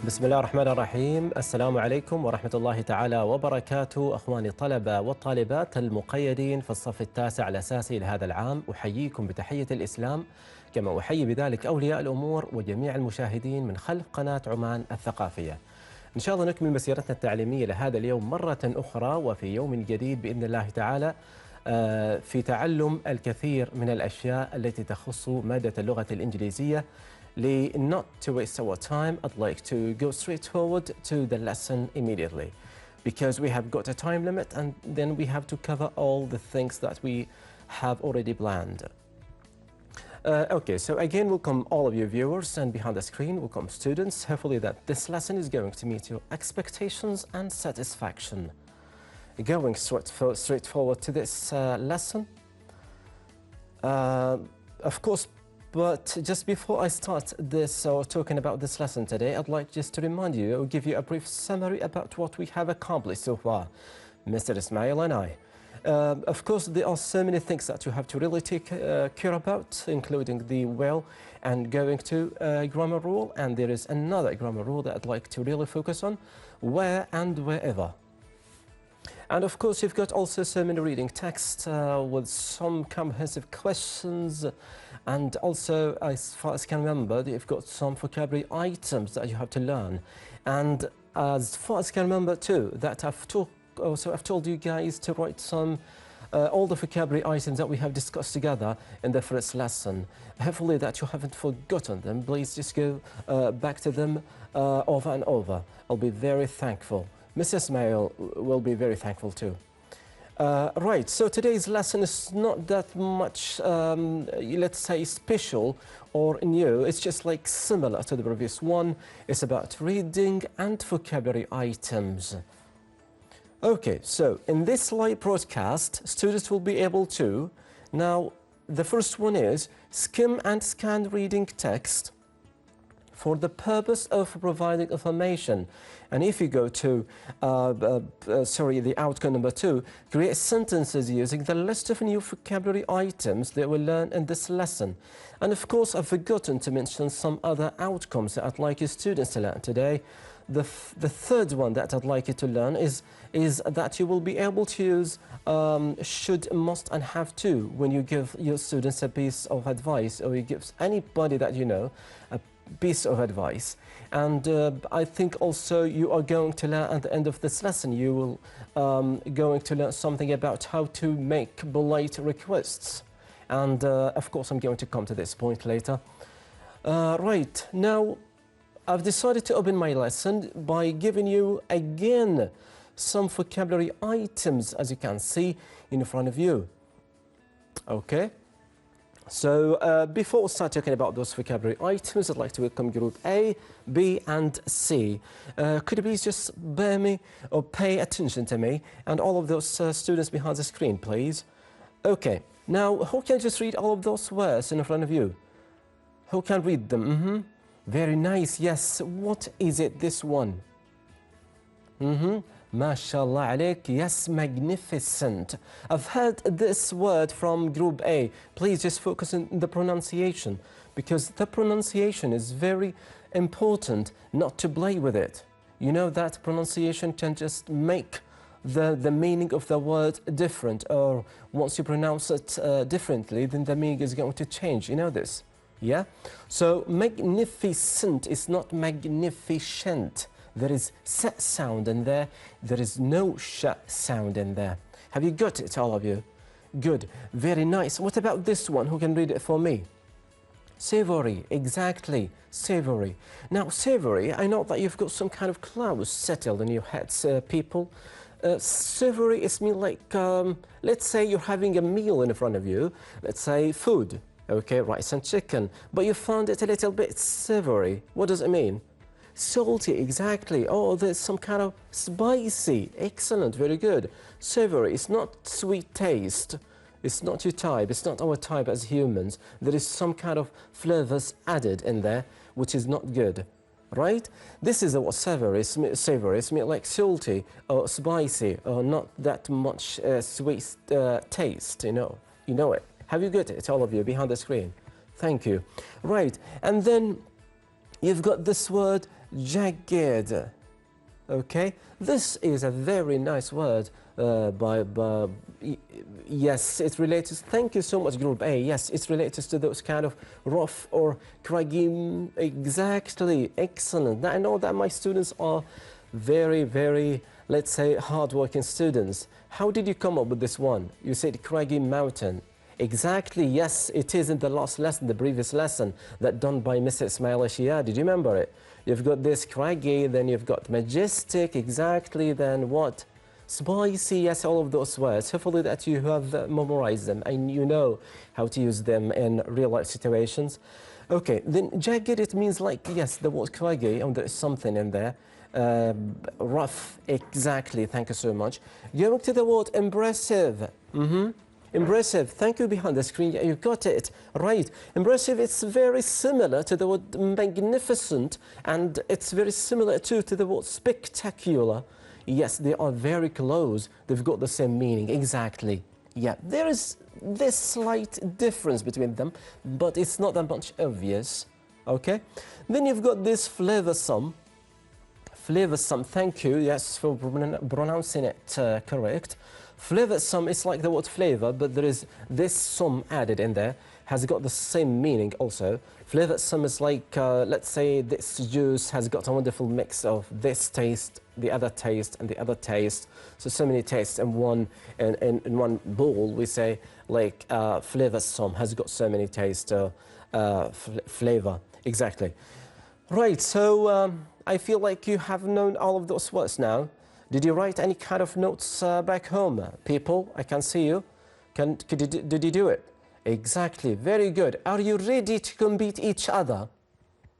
بسم الله الرحمن الرحيم. السلام عليكم ورحمة الله تعالى وبركاته. أخواني الطلبة والطالبات المقيدين في الصف التاسع الأساسي لهذا العام، أحييكم بتحية الإسلام، كما أحيي بذلك أولياء الأمور وجميع المشاهدين من خلف قناة عمان الثقافية. إن شاء الله نكمل مسيرتنا التعليمية لهذا اليوم مرة أخرى وفي يوم جديد بإذن الله تعالى، في تعلم الكثير من الأشياء التي تخص مادة اللغة الإنجليزية. Not to waste our time, I'd like to go straight forward to the lesson immediately, because we have got a time limit and then we have to cover all the things that we have already planned. Okay, so again, welcome all of you viewers, and behind the screen, welcome students. Hopefully that this lesson is going to meet your expectations and satisfaction. Going straight forward to this lesson. Of course, but just before I start this or talking about this lesson today, I'd like just to remind you or give you a brief summary about what we have accomplished so far, Mr. Ismail and I. Of course, there are so many things that you have to really take care about, including the will and going to grammar rule, and there is another grammar rule that I'd like to really focus on, where and wherever. And of course, you've got also so many reading texts with some comprehensive questions, and also, as far as I can remember, you've got some vocabulary items that you have to learn. And as far as I can remember too, that I've told you guys to write some all the vocabulary items that we have discussed together in the first lesson. Hopefully that you haven't forgotten them. Please just go back to them over and over. I'll be very thankful. Mrs. Ismail will be very thankful too. Right, so today's lesson is not that much, let's say, special or new. It's just like similar to the previous one. It's about reading and vocabulary items. Okay, so in this live broadcast, students will be able to, now the first one is skim and scan reading text for the purpose of providing information. And if you go to, the outcome number 2, create sentences using the list of new vocabulary items that we'll learn in this lesson. And of course, I've forgotten to mention some other outcomes that I'd like your students to learn today. The third one that I'd like you to learn is that you will be able to use should, must, and have to when you give your students a piece of advice, or you give anybody that you know a piece of advice. And I think also you are going to learn at the end of this lesson, you will going to learn something about how to make polite requests. And of course, I'm going to come to this point later. Right, now I've decided to open my lesson by giving you again some vocabulary items, as you can see in front of you. Okay. So before we start talking about those vocabulary items, I'd like to welcome Group A, B and C. Could you please just bear me or pay attention to me and all of those students behind the screen, please? Okay, now who can just read all of those words in front of you? Who can read them? Very nice, yes. What is it, this one? MashaAllah alayk, yes, magnificent. I've heard this word from Group A. Please just focus on the pronunciation, because the pronunciation is very important, not to play with it. You know that pronunciation can just make the meaning of the word different, or once you pronounce it differently, then the meaning is going to change. You know this? Yeah? So magnificent is not magnificent. There is s sound in there. There is no sh sound in there. Have you got it, all of you? Good. Very nice. What about this one? Who can read it for me? Savory. Exactly. Savory. Now, savory, I know that you've got some kind of clouds settled in your heads, people. Savory is mean like, let's say you're having a meal in front of you. Let's say food. Okay, rice and chicken. But you found it a little bit savory. What does it mean? Salty, exactly. Oh, there's some kind of spicy. Excellent, very good. Savory, it's not sweet taste. It's not your type. It's not our type as humans. There is some kind of flavors added in there, which is not good, right? This is what savory is. Savory is like salty or spicy or not that much sweet taste, you know. You know it. Have you got it, all of you, behind the screen? Thank you. Right, and then you've got this word jagged. Okay, this is a very nice word. Yes, it relates. Thank you so much, Group A. Yes, it's related to those kind of rough or craggy. Exactly, excellent. Now, I know that my students are very, very, let's say, hardworking students. How did you come up with this one? You said craggy mountain. Exactly, yes, it is in the last lesson, the previous lesson, that done by Mr. Ismail Ashia. Did you remember it? You've got this craggy, then you've got majestic, exactly, then what? Spicy, yes, all of those words. Hopefully that you have memorized them and you know how to use them in real life situations. Okay, then jagged, it means like, yes, the word craggy, and there's something in there. Rough, exactly, thank you so much. Going to the word impressive. Impressive, thank you behind the screen, you got it, right. Impressive, it's very similar to the word magnificent, and it's very similar too to the word spectacular. Yes, they are very close, they've got the same meaning, exactly. Yeah, there is this slight difference between them, but it's not that much obvious, okay. Then you've got this flavorsome. Flavorsome, thank you, yes, for pronouncing it correct. Flavorsome is like the word flavor, but there is this some added in there, has got the same meaning also. Flavorsome is like, let's say this juice has got a wonderful mix of this taste, the other taste, and the other taste. So many tastes in one bowl. We say like flavorsome has got so many tastes, flavor, exactly. Right, so I feel like you have known all of those words now. Did you write any kind of notes back home? People, I can see you. Did you do it? Exactly, very good. Are you ready to compete each other?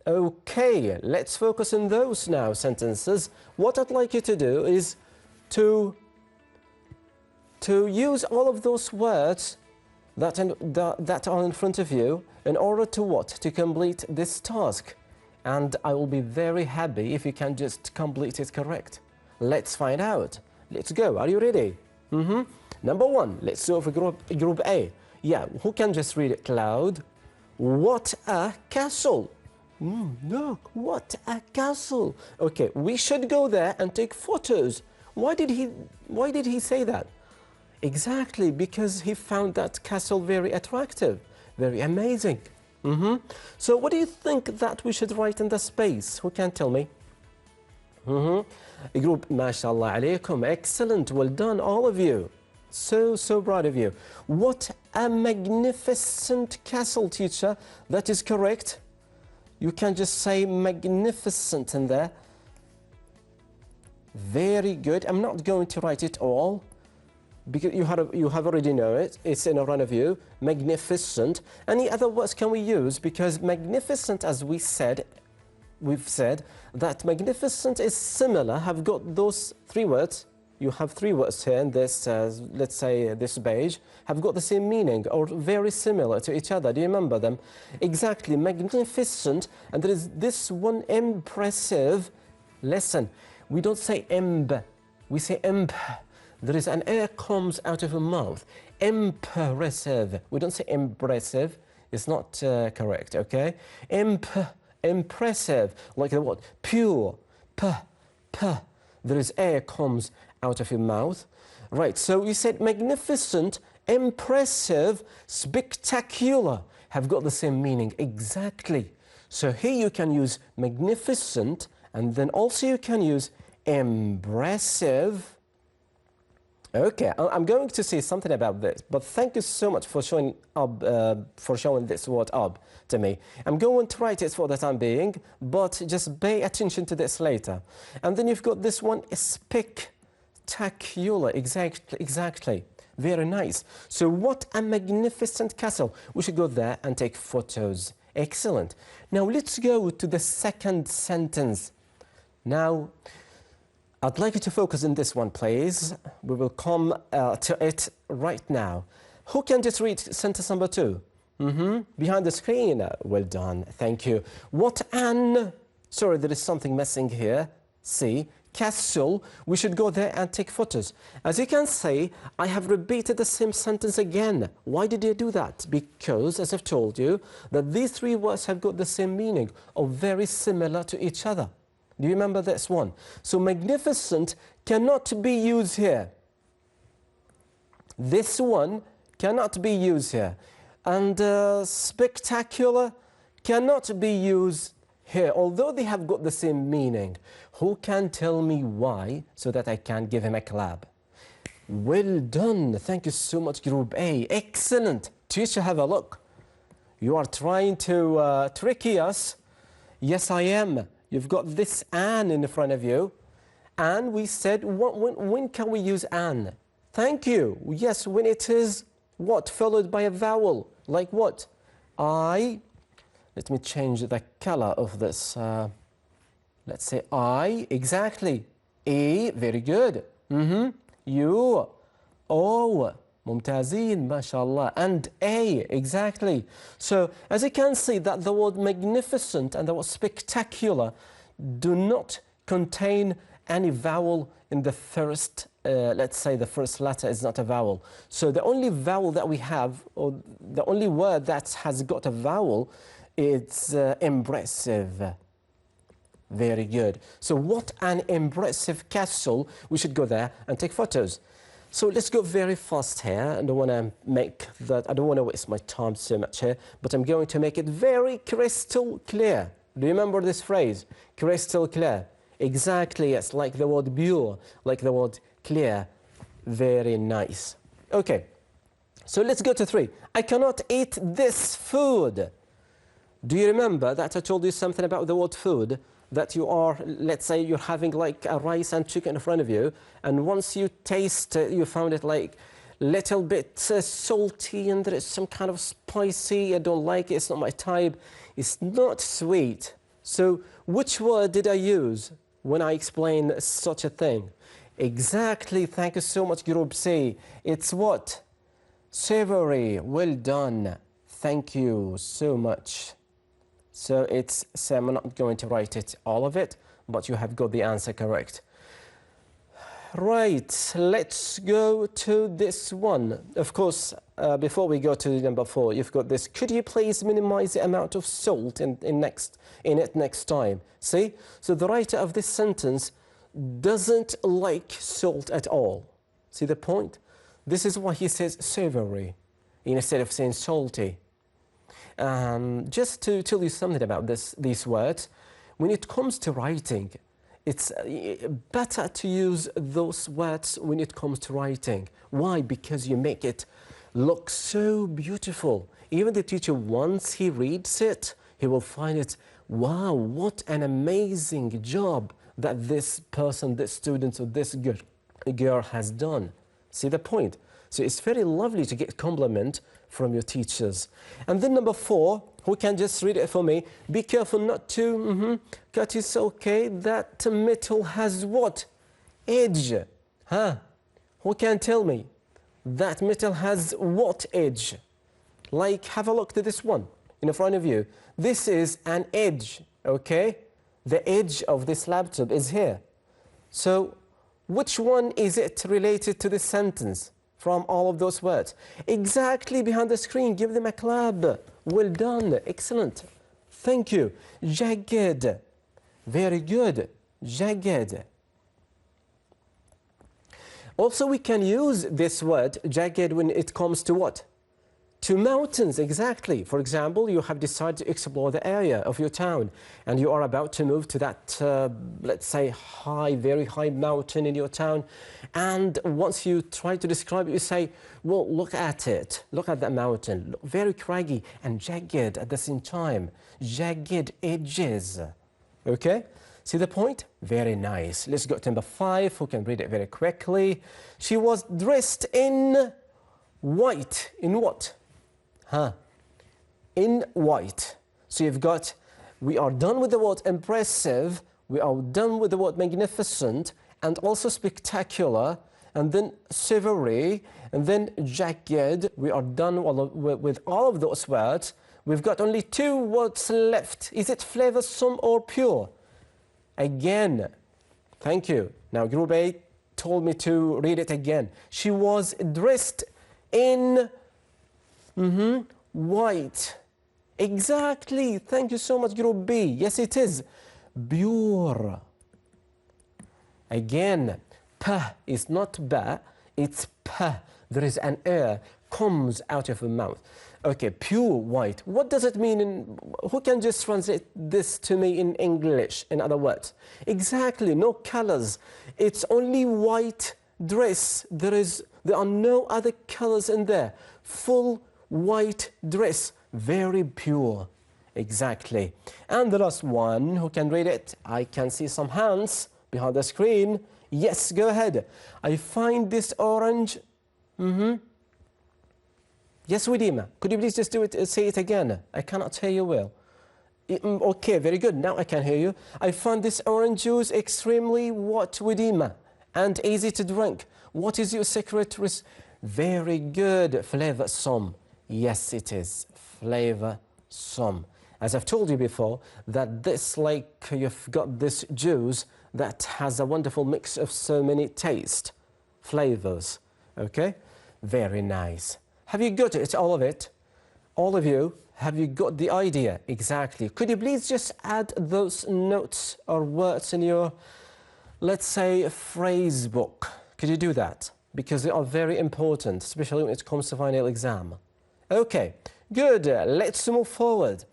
Okay, let's focus on those now, sentences. What I'd like you to do is to use all of those words that are in front of you in order to what? To complete this task. And I will be very happy if you can just complete it correct. Let's find out. Let's go. Are you ready? Number one, let's go for group A. Yeah, who can just read it loud? What a castle. Look, what a castle. Okay, we should go there and take photos. Why did he say that? Exactly, because he found that castle very attractive, very amazing. So what do you think that we should write in the space? Who can tell me? Group, mashallah alaykum, excellent, well done all of you. So proud of you. What a magnificent castle, teacher. That is correct. You can just say magnificent in there. Very good. I'm not going to write it all because you have already know it. It's in front of you. Magnificent. Any other words can we use? Because magnificent, as we've said that magnificent is similar, have got those three words. You have three words here in this, let's say this page, have got the same meaning or very similar to each other. Do you remember them? Exactly, magnificent, and there is this one, impressive. Listen, we don't say imb, we say imp. There is an air comes out of a mouth. Impressive. We don't say impressive. It's not correct, okay? Impressive, like the word pure, there is air comes out of your mouth. Right, so you said magnificent, impressive, spectacular have got the same meaning, exactly. So here you can use magnificent, and then also you can use impressive. Okay, I'm going to say something about this, but thank you so much for showing this word up to me. I'm going to write it for the time being, but just pay attention to this later. And then you've got this one, spectacular, exactly. Very nice. So what a magnificent castle. We should go there and take photos. Excellent. Now let's go to the second sentence. Now, I'd like you to focus on this one, please. We will come to it right now. Who can just read sentence number 2? Behind the screen. Well done. Thank you. What an... Sorry, there is something missing here. See? Castle. We should go there and take photos. As you can see, I have repeated the same sentence again. Why did you do that? Because, as I've told you, that these three words have got the same meaning or very similar to each other. Do you remember this one? So magnificent cannot be used here. This one cannot be used here. And spectacular cannot be used here, although they have got the same meaning. Who can tell me why so that I can give him a clap? Well done. Thank you so much, Group A. Excellent. Teacher, have a look. You are trying to tricky us. Yes, I am. You've got this an in front of you. And we said, when can we use an? Thank you. Yes, when it is what? Followed by a vowel. Like what? Let me change the color of this. Let's say I. Exactly. E. Very good. You. O. ممتازين ما شاء الله. And A. Exactly. So as you can see that the word magnificent and the word spectacular do not contain any vowel in the first, let's say the first letter is not a vowel. So the only vowel that we have, or the only word that has got a vowel, it's impressive. Very good. So what an impressive castle. We should go there and take photos. So let's go very fast here. I don't want to make that, I don't want to waste my time so much here, but I'm going to make it very crystal clear. Do you remember this phrase? Crystal clear. Exactly, yes, like the word pure, like the word clear. Very nice. Okay, so let's go to 3. I cannot eat this food. Do you remember that I told you something about the word food? That you are, let's say you're having like a rice and chicken in front of you, and once you taste it, you found it like little bit salty and there is some kind of spicy. I don't like it, it's not my type, it's not sweet. So which word did I use when I explain such a thing? Exactly, thank you so much, Group C. It's what? Savory. Well done. Thank you so much. So it's, so I'm not going to write it, all of it, but you have got the answer correct. Right, let's go to this one. Of course, before we go to number 4, you've got this. Could you please minimize the amount of salt in it next time? See? So the writer of this sentence doesn't like salt at all. See the point? This is why he says savory instead of saying salty. Just to tell you something about these words, when it comes to writing, it's better to use those words when it comes to writing. Why? Because you make it look so beautiful. Even the teacher, once he reads it, he will find it, wow, what an amazing job that this person, this student, or this girl has done. See the point? So it's very lovely to get compliment from your teachers. And then number 4, who can just read it for me? Be careful not to cut it. Okay, that metal has what? Edge. Huh? Who can tell me? That metal has what edge? Like, have a look to this one in front of you. This is an edge, okay? The edge of this laptop is here. So which one is it related to this sentence? From all of those words. Exactly behind the screen. Give them a clap. Well done. Excellent. Thank you. Jagged. Very good. Jagged. Also, we can use this word, jagged, when it comes to what? To mountains, exactly. For example, you have decided to explore the area of your town and you are about to move to that, let's say, high, very high mountain in your town. And once you try to describe it, you say, well, look at it. Look at that mountain. Very craggy and jagged at the same time. Jagged edges. Okay? See the point? Very nice. Let's go to number 5, who can read it very quickly. She was dressed in white. In what? Huh? In white. So you've got, we are done with the word impressive, we are done with the word magnificent, and also spectacular, and then savory, and then jagged. We are done with all of those words. We've got only 2 words left. Is it flavorsome or pure? Again, thank you. Now, Group A told me to read it again. She was dressed in white. Exactly. Thank you so much, Group B. Yes, it is. pure. Again, p is not ba, it's p. There is an air comes out of the mouth. Okay, pure white. What does it mean? Who can just translate this to me in English, in other words? Exactly, no colors. It's only white dress. There are no other colors in there. Full white dress, very pure. Exactly. And the last one, who can read it? I can see some hands behind the screen. Yes, go ahead. I find this orange. Yes, Widima, could you please just do it? Say it again. I cannot hear you well. Okay, very good. Now I can hear you. I find this orange juice extremely what, Widima, and easy to drink. What is your secret? Very good. Flavoursome. Yes, it is. Flavoursome. As I've told you before, that this, like, you've got this juice that has a wonderful mix of so many taste, flavors. Okay? Very nice. Have you got it, all of it? All of you, have you got the idea? Exactly. Could you please just add those notes or words in your, let's say, phrase book? Could you do that? Because they are very important, especially when it comes to final exam. Okay, good. Let's move forward.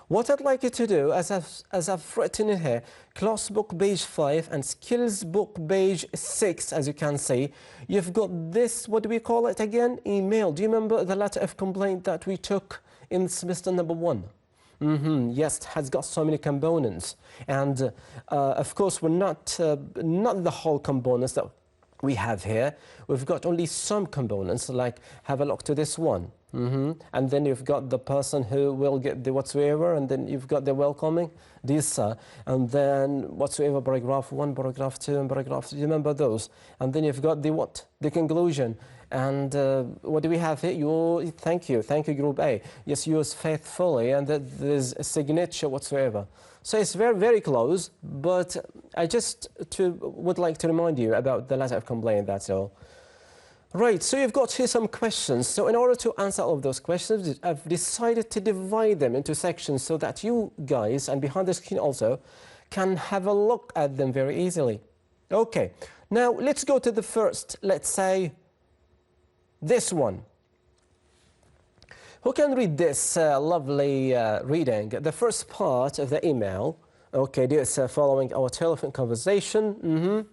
What I'd like you to do, as I've written in here, class book page 5 and skills book page 6, as you can see, you've got this, what do we call it again? Email. Do you remember the letter of complaint that we took in semester number 1? Yes, it has got so many components. And of course, we're not the whole components that we have here. We've got only some components, like have a look to this one. And then you've got the person who will get the whatsoever, and then you've got the welcoming, this, and then whatsoever, paragraph 1, paragraph 2, and paragraph 3. Remember those. And then you've got the what? The conclusion. And what do we have here? Thank you, Group A. Yes, yours faithfully, and there's a signature whatsoever. So it's very, very close, but I just would like to remind you about the letter of complaint, that's all. Right, so you've got here some questions. So in order to answer all of those questions, I've decided to divide them into sections so that you guys, and behind the screen also, can have a look at them very easily. Okay, now let's go to the first, let's say, this one. Who can read this lovely reading? The first part of the email. Okay, this following our telephone conversation.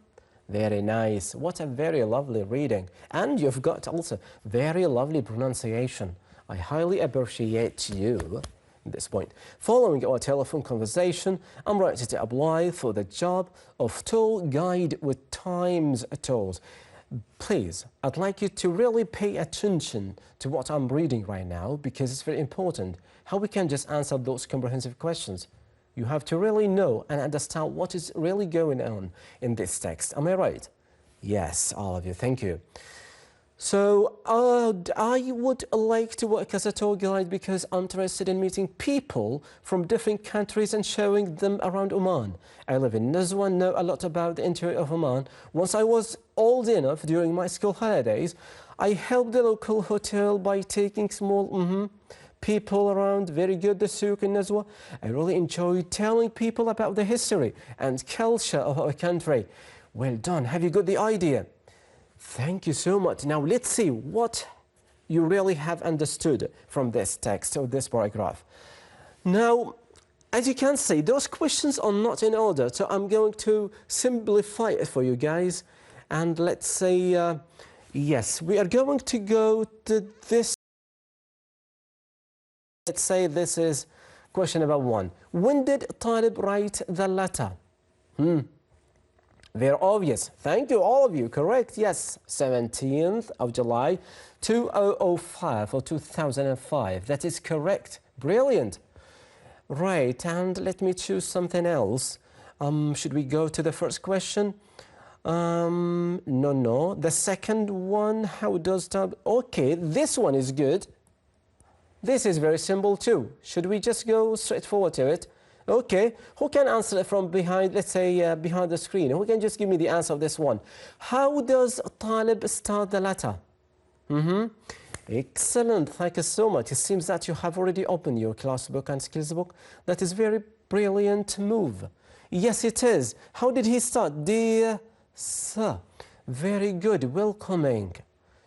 Very nice. What a very lovely reading. And you've got also very lovely pronunciation. I highly appreciate you at this point. Following our telephone conversation, I'm ready to apply for the job of tour guide with Times Tours. Please, I'd like you to really pay attention to what I'm reading right now, because it's very important how we can just answer those comprehensive questions. You have to really know and understand what is really going on in this text. Am I right? Yes, all of you. Thank you. So I would like to work as a tour guide because I'm interested in meeting people from different countries and showing them around Oman. I live in Nazwa and know a lot about the interior of Oman. Once I was old enough during my school holidays, I helped the local hotel by taking small people around. Very good, the souk in Nazwa. I really enjoyed telling people about the history and culture of our country. Well done. Have you got the idea? Thank you so much. Now let's see what you really have understood from this text or this paragraph. Now, as you can see, those questions are not in order, so I'm going to simplify it for you guys. And let's say, yes, we are going to go to this. Let's say this is question number 1. When did Talib write the letter? Very obvious. Thank you, all of you. Correct. Yes, 17th of July, 2005 or 2005. That is correct. Brilliant. Right, and let me choose something else. Should we go to the first question? No. The second one, how does Talib... Okay, this one is good. This is very simple too. Should we just go straight forward to it? Okay, who can answer it from behind, let's say behind the screen? Who can just give me the answer of this one? How does Talib start the letter? Excellent, thank you so much. It seems that you have already opened your class book and skills book. That is very brilliant move. Yes, it is. How did he start? Dear sir. Very good. Welcoming.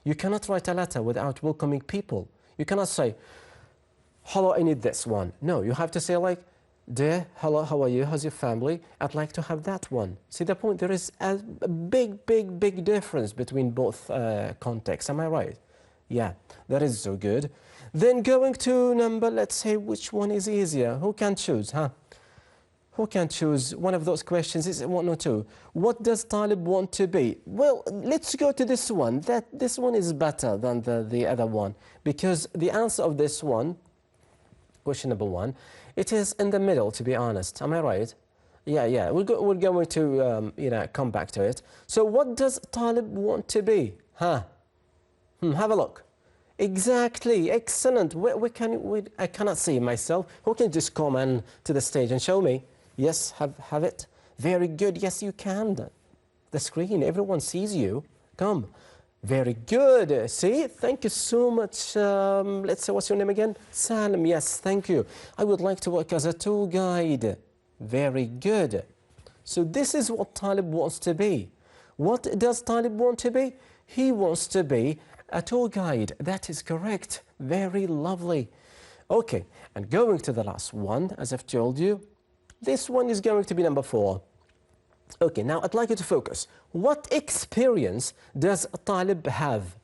You cannot write a letter without welcoming people. You cannot say, hello, I need this one. No, you have to say like, dear, hello, how are you? How's your family? I'd like to have that one. See the point? There is a big difference between both contexts. Am I right? Yeah, that is so good. Then going to number, let's say, which one is easier? Who can choose, huh? Who can choose one of those questions? Is it one or two? What does Talib want to be? Well, let's go to this one. This one is better than the other one, because the answer of this one, question number one, it is in the middle, to be honest. Am I right? Yeah. We're going to come back to it. So what does Talib want to be? Huh? Have a look. Exactly. Excellent. I cannot see myself. Who can just come on to the stage and show me? Yes, have it. Very good. Yes, you can. The screen, everyone sees you. Come. Very good. See, thank you so much. Let's say, what's your name again? Salim. Yes, thank you. I would like to work as a tour guide. Very good. So this is what Talib wants to be. What does Talib want to be? He wants to be a tour guide. That is correct. Very lovely. Okay, and going to the last one, as I've told you, this one is going to be number 4. Okay, now I'd like you to focus. What experience does Talib have?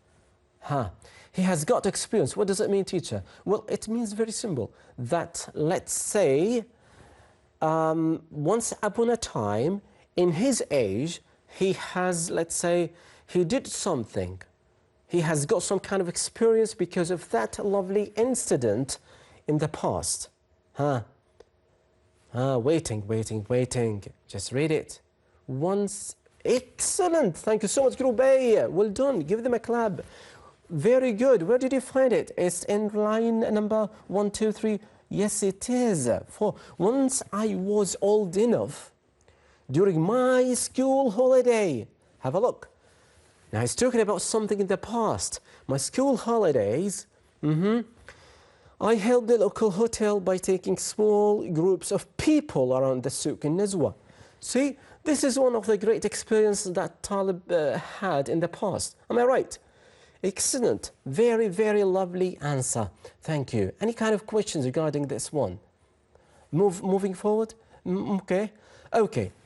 He has got experience. What does it mean, teacher? Well, it means very simple. That, let's say, once upon a time, in his age, he has, let's say, he did something. He has got some kind of experience because of that lovely incident in the past. Waiting. Just read it. Once. Excellent. Thank you so much, Group A. Well done. Give them a clap. Very good. Where did you find it? It's in line number 1, 2, 3. Yes, it is. For once I was old enough during my school holiday. Have a look. Now he's talking about something in the past. My school holidays. I helped the local hotel by taking small groups of people around the souk in Nizwa. See, this is one of the great experiences that Talib had in the past. Am I right? Excellent. Very lovely answer. Thank you. Any kind of questions regarding this one? Moving forward? Okay.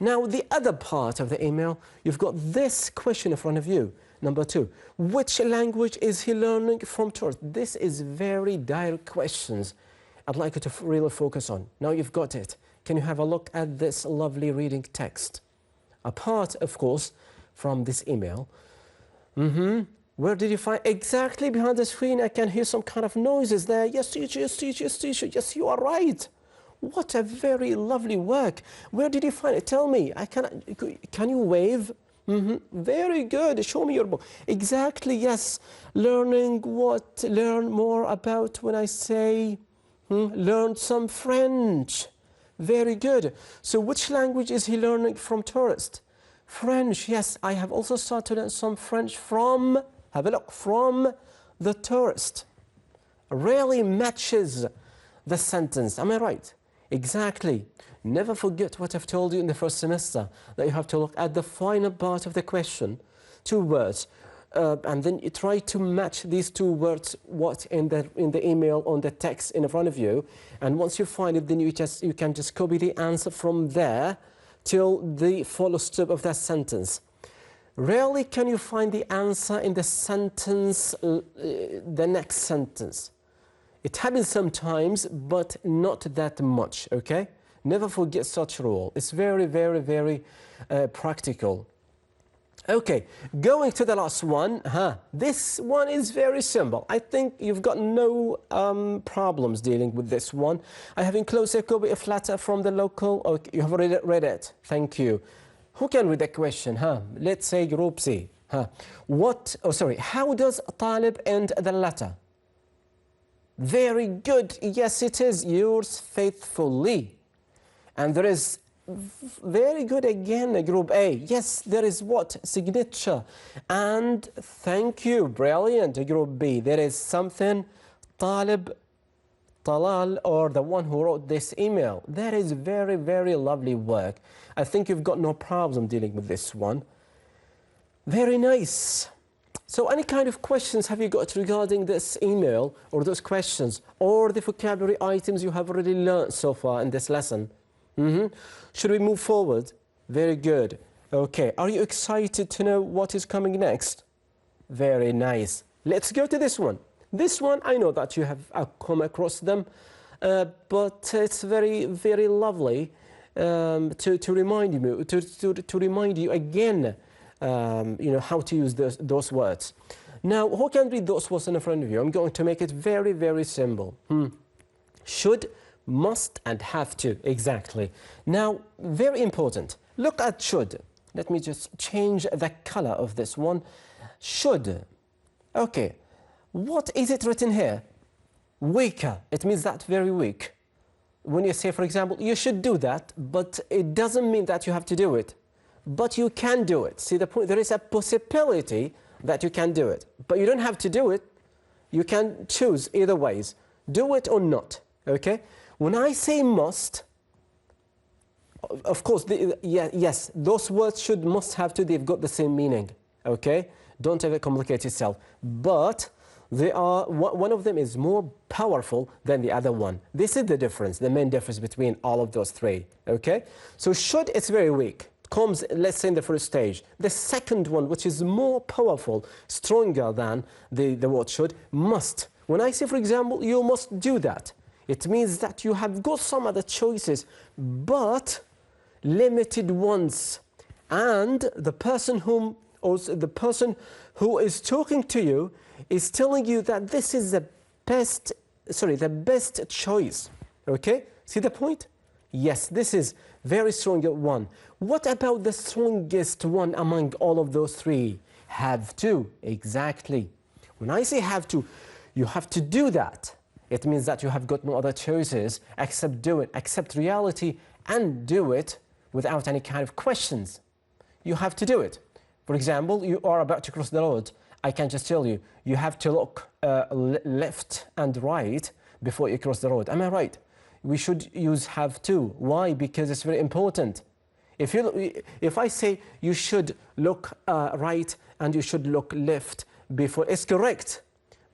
Now the other part of the email, you've got this question in front of you. Number 2, which language is he learning from tourists? This is very direct questions I'd like you to really focus on. Now you've got it. Can you have a look at this lovely reading text? Apart, of course, from this email. Where did you find? Exactly behind the screen, I can hear some kind of noises there. Yes, teacher. Yes, you are right. What a very lovely work. Where did you find it? Tell me. Can you wave? Very good. Show me your book. Exactly, yes. Learning what? Learn more about when I say learn some French. Very good. So which language is he learning from tourists? French, yes. I have also started to learn some French from, have a look, from the tourist. Really matches the sentence. Am I right? Exactly. Never forget what I've told you in the first semester, that you have to look at the final part of the question, 2 words, and then you try to match these 2 words what in the email on the text in front of you, and once you find it, then you can just copy the answer from there till the follow step of that sentence. Rarely can you find the answer in the sentence, the next sentence. It happens sometimes, but not that much, okay? Never forget such rule. It's very practical. Okay, going to the last one. This one is very simple. I think you've got no problems dealing with this one. I have enclosed a copy of letter from the local. Okay, you have read it. Thank you. Who can read the question? Let's say Group C. How does Talib end the letter? Very good. Yes, it is. Yours faithfully. And there is very good again, Group A. Yes, there is what? Signature. And thank you. Brilliant, Group B. There is something Talib Talal, or the one who wrote this email. That is very, very lovely work. I think you've got no problem dealing with this one. Very nice. So any kind of questions have you got regarding this email or those questions or the vocabulary items you have already learned so far in this lesson? Should we move forward? Very good. Okay, are you excited to know what is coming next? Very nice. Let's go to this one. This one, I know that you have come across them, but it's very, very lovely to remind you to remind you again, you know, how to use those words. Now, who can read those words in front of you? I'm going to make it very, very simple. Should, must, and have to. Exactly. Now, very important. Look at should. Let me just change the color of this one. Should. Okay. What is it written here? Weaker. It means that very weak. When you say, for example, you should do that, but it doesn't mean that you have to do it. But you can do it. See the point? There is a possibility that you can do it. But you don't have to do it. You can choose either ways. Do it or not. Okay? When I say must, of course, yes, those words should, must, have to, they've got the same meaning. Okay? Don't ever complicate yourself. But they are, one of them is more powerful than the other one. This is the difference, the main difference between all of those three. Okay? So should, it's very weak. Comes, let's say, in the first stage. The second one, which is more powerful, stronger than the word should, must. When I say, for example, you must do that, it means that you have got some other choices, but limited ones. And the person who is talking to you is telling you that this is the best choice. Okay? See the point? Yes, this is very strong one. What about the strongest one among all of those three? Have to. Exactly. When I say have to, you have to do that. It means that you have got no other choices except do it, accept reality and do it without any kind of questions. You have to do it. For example, you are about to cross the road. I can just tell you, you have to look left and right before you cross the road. Am I right? We should use have to. Why? Because it's very important. If I say you should look right and you should look left before, it's correct.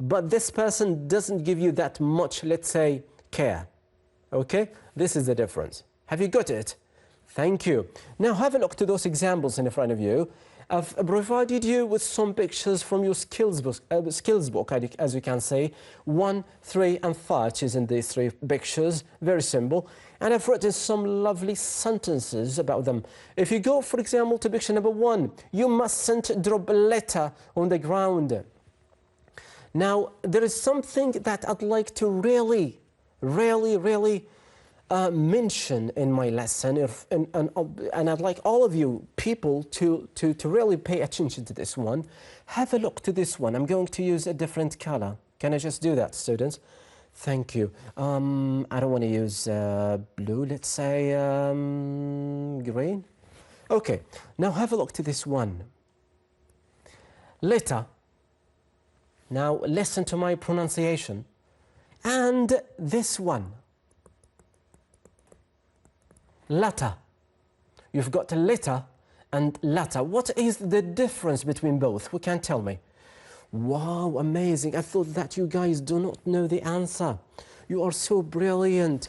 But this person doesn't give you that much, let's say, care. Okay? This is the difference. Have you got it? Thank you. Now have a look to those examples in front of you. I've provided you with some pictures from your skills book, as you can see. 1, 3, and 5 is in these 3 pictures. Very simple. And I've written some lovely sentences about them. If you go, for example, to picture number 1, you mustn't drop a letter on the ground. Now, there is something that I'd like to really mention in my lesson, and I'd like all of you people to really pay attention to this one. Have a look to this one. I'm going to use a different color. Can I just do that, students? Thank you. I don't want to use blue. Let's say green. Okay. Now have a look to this one. Letter. Now listen to my pronunciation. And this one. Letter. You've got a letter and letter. What is the difference between both? Who can tell me? Wow, amazing. I thought that you guys do not know the answer. You are so brilliant.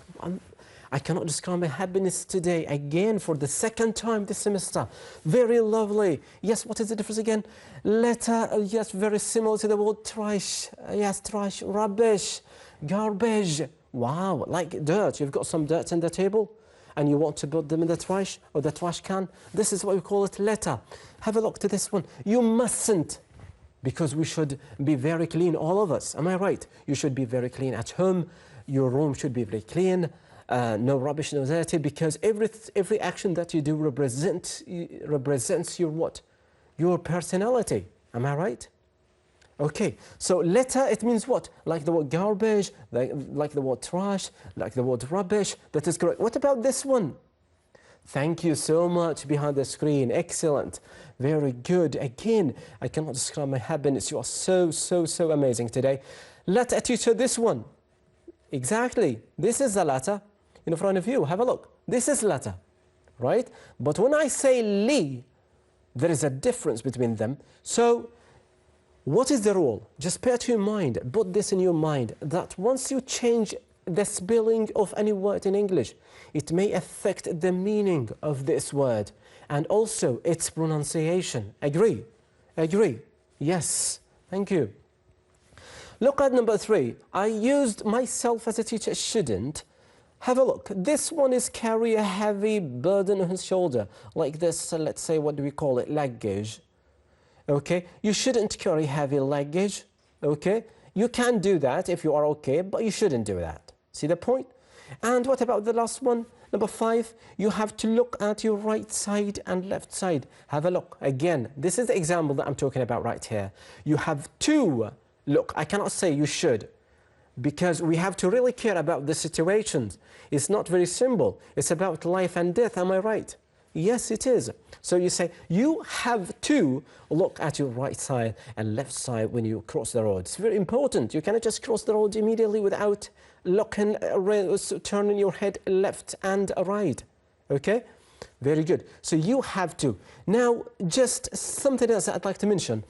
I cannot describe my happiness today again for the 2nd time this semester. Very lovely. Yes, what is the difference again? Letter, yes, very similar to the word trash. Yes, trash, rubbish, garbage. Wow, like dirt. You've got some dirt on the table and you want to put them in the trash or the trash can. This is what we call it, letter. Have a look to this one. You mustn't, because we should be very clean, all of us. Am I right? You should be very clean at home. Your room should be very clean. No rubbish, no dirty, because every action that you do represents your what? Your personality. Am I right? Okay, so letter, it means what? Like the word garbage, like the word trash, like the word rubbish. That is correct. What about this one? Thank you so much behind the screen. Excellent. Very good. Again, I cannot describe my happiness. You are so amazing today. Let a teacher this one. Exactly. This is the letter in front of you. Have a look. This is letter, right? But when I say li, there is a difference between them. So what is the rule? Just bear to your mind, put this in your mind, that once you change the spelling of any word in English, it may affect the meaning of this word and also its pronunciation. Agree? Agree? Yes. Thank you. Look at number 3. I used myself as a teacher shouldn't. Have a look. This one is carry a heavy burden on his shoulder. Like this, let's say, what do we call it? Luggage. Okay? You shouldn't carry heavy luggage. Okay? You can do that if you are okay, but you shouldn't do that. See the point? And what about the last one? Number 5, you have to look at your right side and left side. Have a look. Again, this is the example that I'm talking about right here. You have to look. I cannot say you should, because we have to really care about the situations. It's not very simple. It's about life and death. Am I right? Yes, it is. So you say, you have to look at your right side and left side when you cross the road. It's very important. You cannot just cross the road immediately without looking, turning your head left and right. Okay? Very good. So you have to. Now, just something else I'd like to mention.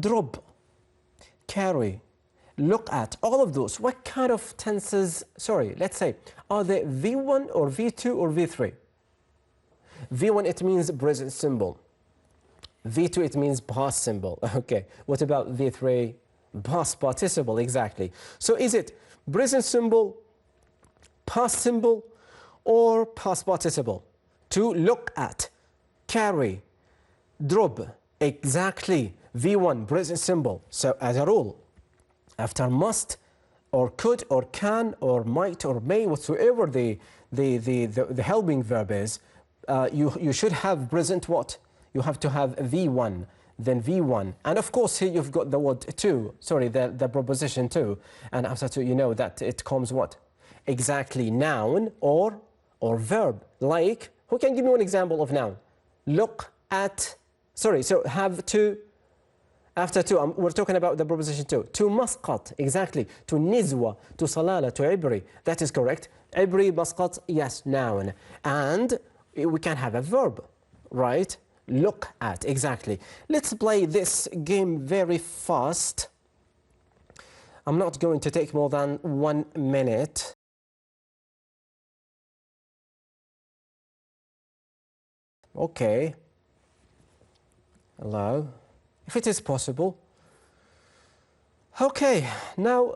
Drop, carry, look at, all of those. What kind of tenses, let's say, are they V1 or V2 or V3? V1, it means present simple. V2, it means past simple. Okay. What about V3? Past participle, exactly. So is it present simple, past simple, or past participle? To look at, carry, drop, exactly. V1, present simple. So as a rule, after must or could or can or might or may, whatsoever the helping verb is, you should have present what? You have to have V1, then V1. And of course here you've got the word to, the preposition to. And after to, you know that it comes what? Exactly, noun or verb. Like, who can give me one example of noun? Look at, so have to. After to, we're talking about the preposition to Muscat, exactly. To Nizwa, to Salala, to Ibri. That is correct. Ibri, Muscat, yes, noun. And we can have a verb, right? Look at, exactly. Let's play this game very fast. I'm not going to take more than 1 minute. Okay. Hello. If it is possible. Okay, now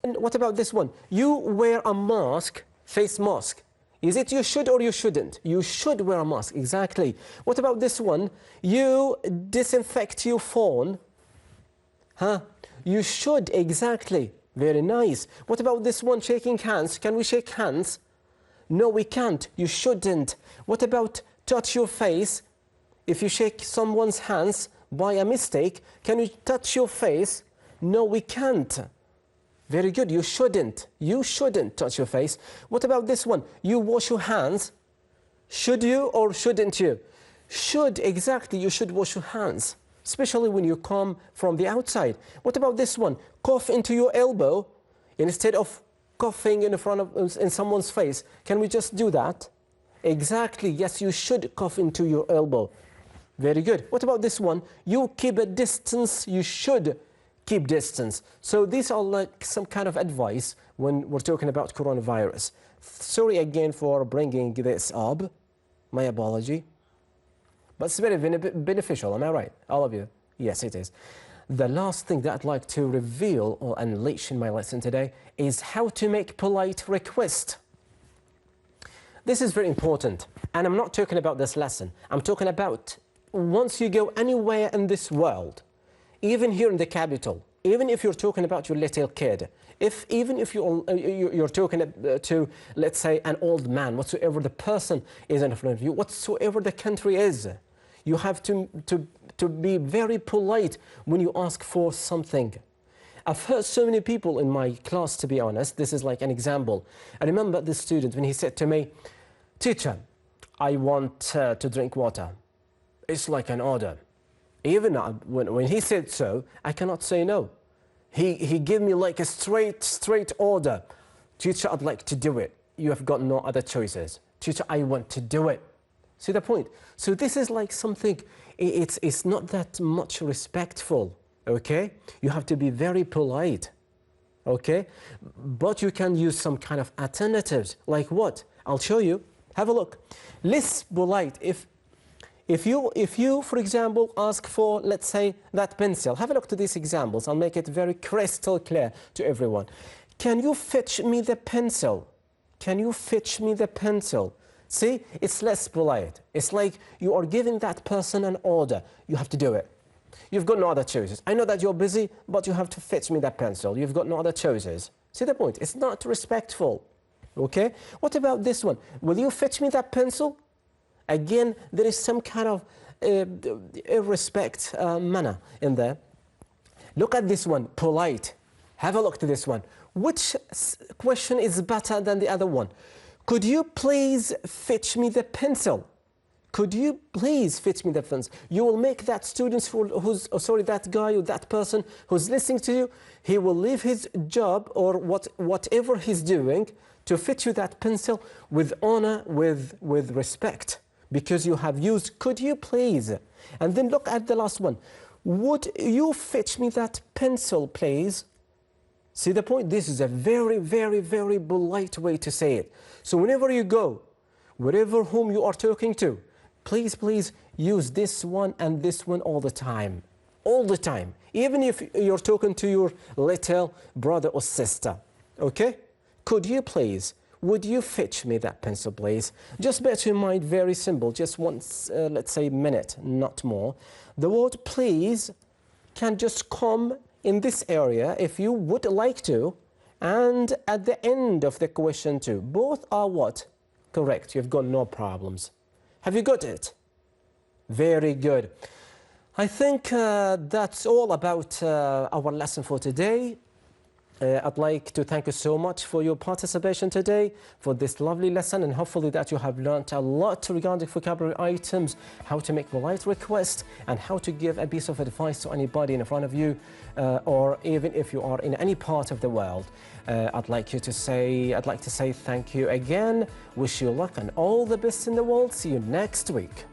and what about this one? You wear a mask, face mask. Is it you should or you shouldn't? You should wear a mask, exactly. What about this one? You disinfect your phone. Huh? You should, exactly. Very nice. What about this one, shaking hands? Can we shake hands? No, we can't. You shouldn't. What about touch your face? If you shake someone's hands by a mistake, can you touch your face? No, we can't. Very good. You shouldn't. You shouldn't touch your face. What about this one? You wash your hands. Should you or shouldn't you? Should, exactly. You should wash your hands, especially when you come from the outside. What about this one? Cough into your elbow instead of coughing in someone's face. Can we just do that? Exactly. Yes, you should cough into your elbow. Very good. What about this one? You keep a distance. You should keep distance. So these are like some kind of advice when we're talking about coronavirus. Sorry again for bringing this up. My apology. But it's very beneficial, am I right? All of you? Yes, it is. The last thing that I'd like to reveal or unleash in my lesson today is how to make polite request. This is very important. And I'm not talking about this lesson. I'm talking about once you go anywhere in this world, even here in the capital, even if you're talking about your little kid, even if you're talking to, let's say, an old man, whatsoever the person is in front of you, whatsoever the country is, you have to be very polite when you ask for something. I've heard so many people in my class, to be honest. This is like an example. I remember this student when he said to me, "Teacher, I want to drink water." It's like an order. Even when he said so, I cannot say no. He gave me like a straight order. "Teacher, I'd like to do it. You have got no other choices. Teacher, I want to do it." See the point? So this is like something, it's not that much respectful, okay? You have to be very polite, okay? But you can use some kind of alternatives. Like what? I'll show you. Have a look. Less polite. If you, for example, ask for, let's say, that pencil. Have a look to these examples. I'll make it very crystal clear to everyone. "Can you fetch me the pencil? Can you fetch me the pencil?" See, it's less polite. It's like you are giving that person an order. You have to do it. You've got no other choices. I know that you're busy, but you have to fetch me that pencil. You've got no other choices. See the point? It's not respectful. Okay? What about this one? "Will you fetch me that pencil?" Again, there is some kind of irrespect manner in there. Look at this one, polite. Have a look to this one. Which question is better than the other one? "Could you please fetch me the pencil?" Could you please fetch me the pencil? You will make that student that guy or that person who's listening to you, he will leave his job or whatever he's doing to fetch you that pencil with honor, with respect, because you have used "could you please." And then look at the last one. "Would you fetch me that pencil, please?" See the point? This is a very, very, very polite way to say it. So whenever you go, wherever whom you are talking to, please use this one and this one all the time. All the time. Even if you're talking to your little brother or sister. Okay? "Could you please? Would you fetch me that pencil, please?" Just bear in mind, very simple. Just once, let's say, minute, not more. The word "please" can just come in this area if you would like to, and at the end of the question too. Both are what? Correct. You've got no problems. Have you got it? Very good. I think that's all about our lesson for today. I'd like to thank you so much for your participation today, for this lovely lesson, and hopefully that you have learned a lot regarding vocabulary items, how to make polite requests, and how to give a piece of advice to anybody in front of you, or even if you are in any part of the world. I'd like to say thank you again. Wish you luck and all the best in the world. See you next week.